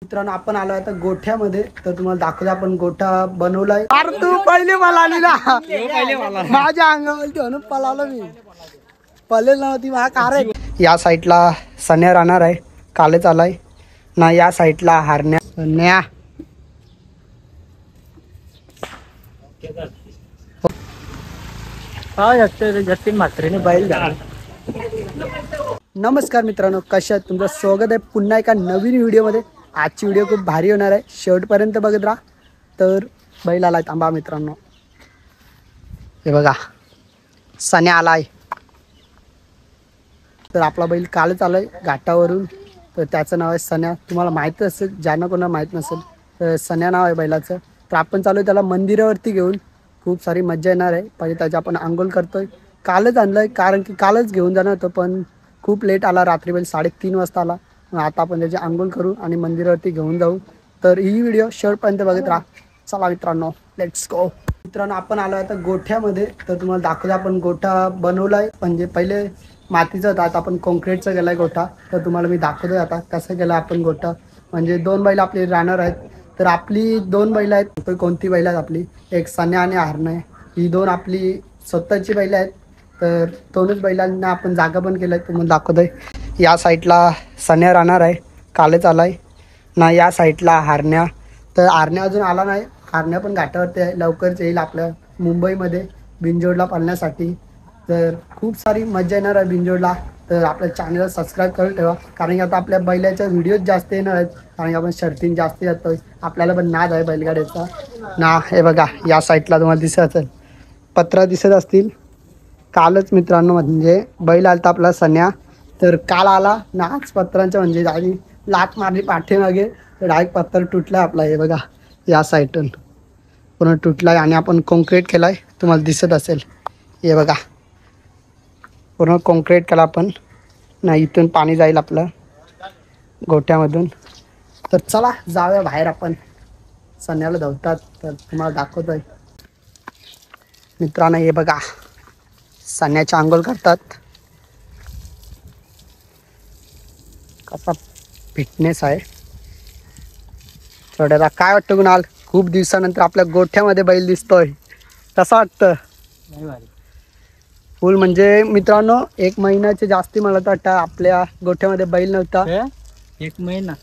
मित्रांनो आपण आलो आता गोठ्यामध्ये तर तुम्हाला दाखवलं आपण गोठा बनवलाय। अरे तू पहिले पळाली ना माझ्या अंगावरती म्हणून पळालो मी पळेल नव्हती माझ्या कार आहे। या साईडला सन्या राहणार आहे कालच आलाय ना या साईडला हारण्या सन्या जस्टिन म्हात्रेने बैल झाला। नमस्कार मित्रांनो कशा आहात तुमचं स्वागत आहे पुन्हा एका नवीन व्हिडिओमध्ये। आजची व्हिडिओ खूप भारी होणार आहे शेवटपर्यंत बघत राहा। तर बैल आलाय थांबा मित्रांनो हे बघा सन्या आलाय। तर आपला बैल कालच आलाय घाटावरून तर त्याचं नाव आहे सन्या। तुम्हाला माहिती असेल ज्यांना कोणाला माहीत नसेल तर सन्या नाव आहे बैलाचं। तर आपण चालू आहे त्याला मंदिरावरती घेऊन खूप सारी मजा येणार आहे। पहिले त्याची आपण आंघोळ करतोय कालच आणलंय कारण की कालच घेऊन जाणार होतं पण खूप लेट आला रात्री बैल 3:30 वाजता आला। आता आपण त्याची आंघोळ करू आणि मंदिरावरती घेऊन जाऊ। तर ही व्हिडिओ शेवटपर्यंत बघत राहा। चला मित्रांनो लेट्स गो। मित्रांनो आपण आलो आता गोठ्यामध्ये तर तुम्हाला दाखवलं आपण गोठा बनवलाय म्हणजे पहिले मातीचा होता आता आपण कॉन्क्रीटचा केलाय गोठा। तर तुम्हाला मी दाखवतोय आता कसं केलं आपण गोठा। म्हणजे 2 बैल आपली राहणार आहेत तर आपली 2 बैल आहेत तर कोणती बैल आहेत आपली एक सन्या आणि हरणं आहे। ही 2 आपली स्वतःची बैल आहेत तर 2च बैलांना आपण जागा पण केलं आहे तुम्हाला दाखवतोय। या साईडला सन्या राहणार आहे कालच आलाय ना या साईडला हारण्या तर हारण्या अजून आला नाही। हारण्या पण घाटावरती आहे लवकरच येईल आपल्या मुंबईमध्ये बिनजोडला पाळण्यासाठी। तर खूप सारी मजा येणार आहे बिनजोडला। तर आपल्या चॅनलला सबस्क्राईब करून ठेवा कारण की आता आपल्या बैलाच्या व्हिडिओज जास्त येणार आहेत कारण की आपण शर्तीन जास्त जातोय आपल्याला पण नाद आहे बैलगाड्याचा ना। हे बघा या साईडला तुम्हाला दिसत असेल पत्रा दिसत असतील कालच मित्रांनो म्हणजे बैल आलता आपला सन्या तर काल आला ना आज पत्रांच्या म्हणजे आधी लात मारली पाठीमागे तर डायरेक्ट पत्रा तुटला आपला। हे बघा या साईडून पूर्ण तुटलाय आणि आपण कॉन्क्रीट केलाय तुम्हाला दिसत असेल हे बघा पूर्ण कॉन्क्रीट केला आपण ना इथून पाणी जाईल आपलं गोठ्यामधून। तर चला जाऊया बाहेर आपण सन्याला धावतात तर तुम्हाला दाखवतोय मित्रांनो। हे बघा सन्याची आंघोळ करतात कसा फिटनेस आहे थोड्याला काय वाटतं कुणाल खूप दिवसानंतर आपल्या गोठ्यामध्ये बैल दिसतोय कसं वाटतं फुल म्हणजे मित्रांनो 1 महिन्याचे जास्ती मला तर वाटतं आपल्या गोठ्यामध्ये बैल नव्हता। 1 महिना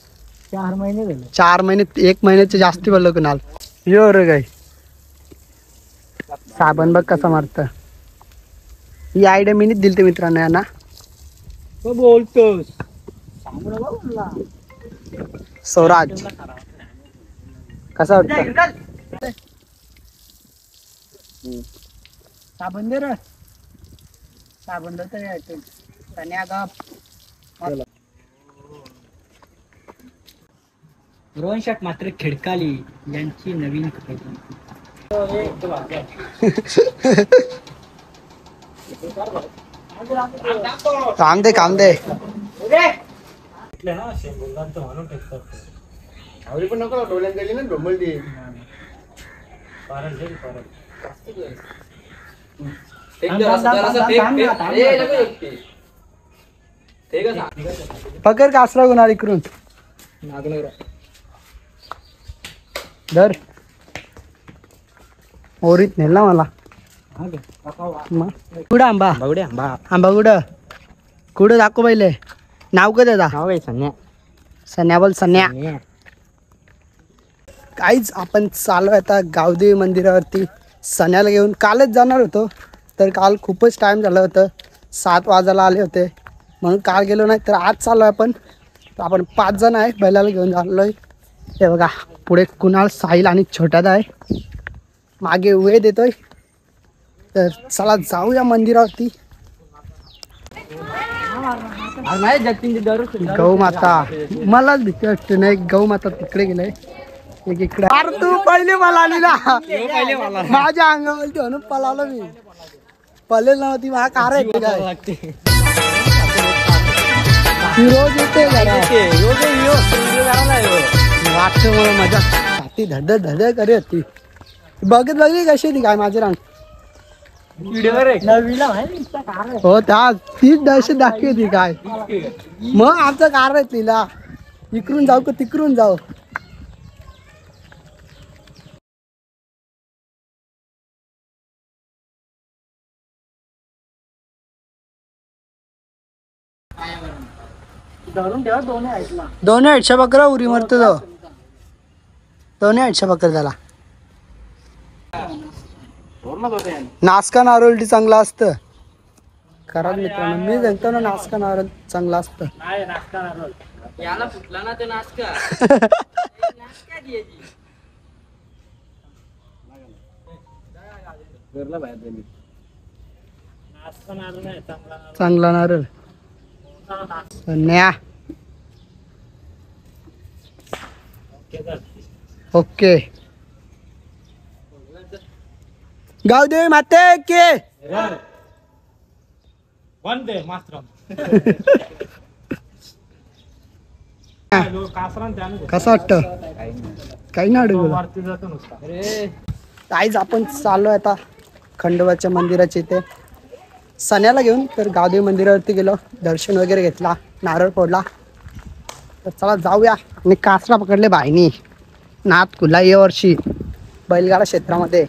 4 महिने झाले 4 महिने 1 महिन्याचे जास्ती बोललो कुणाल यो रे गाय साबण बघ कसा मारतं। ही आयडिया मीच दिली ते मित्रांनो यांना बोलतोस स्वराज कसा वाटतं साबण दे रे साबण तर यायचं सन्या गप रोहन शॉट मात्र खिडकाली यांची नवीन काम दे आवडी पण नको डोळ्यात गेली ना डोंबल दे पकड कासरा गुन्हा इकडून दर ओरीत नेल ना मला कुठं आंबा आंबा कुठं दाखव पहिले नाव का त्याचा सन्या सन्या बोल सन्या। काहीच आपण चालू आता गावदेवी मंदिरावरती सन्याला घेऊन कालच जाणार होतो तर काल खूपच टाइम झालं होतं 7 वाजायला आले होते म्हणून काल गेलो नाही तर आज चालू आहे आपण 5 जण आहे बैलाला घेऊन चाललोय। हे बघा पुढे कुणाल साहिल आणि छोट्यादा आहे मागे वेळ देतोय तर चला जाऊया मंदिरावरती। गौ माता मलाच भीती वाटते नाही गौ माता तिकडे गेलाय एक इकडे अरे तू पहिले पळाली ना माझ्या अंगावरती म्हणून पळालो मी पळेल नव्हती माझ्या कार आहे काय रोज येते वाटतं मला मजा छाती धड करे होती बघली कशी होती काय माझी रांग हो त्या तीच दहशत दाखवी होती काय मग आमचं कार आहे तिला इकडून जाऊ का तिकडून जाऊ? धरून ठेवा दोन्ही ऐकला. दोन्ही 800 बकरा उरी मरतो तो. दोन्ही 800 बकर त्याला. नासका नारोलटी चांगला असतं. खराब मित्रांनो मी सांगतो ना नासका नारळ चांगला असतं. नाही नाश्ता नारळ. याला फुटला ना ते नाचका नाचका द्यायची नाश्ता नारळ नाही चांगला नारळ. चांगला नारळ. न्या ओके. गावदेवी माते के वंदे मातरम. कसं वाटतं? काही ना अडवलं. वरती जातो नुसता. आईज आपण चाललोय आता खंडोबाच्या मंदिराच्या इथे सण्याला घेऊन. तर गावदेवी मंदिरावरती गेलो, दर्शन वगैरे घेतला, नारळ फोडला. तर चला जाऊया. आणि कासरा पकडले बाईनी. नाथ खुला या वर्षी बैलगाडा क्षेत्रामध्ये.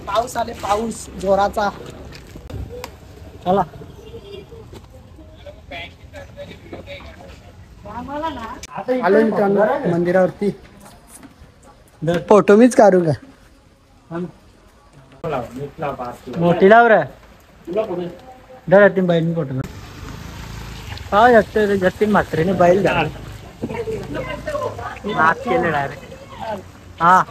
पाऊस आले, पाऊस जोराचा. चला आलो मित्रांनो मंदिरावरती. फोटो मीच काढू का? मोठी लाव रे. धर तीन बैल फोटो. हा जस्टिन म्हात्रेने बैल घाल नाच केले डायरेक्ट. हा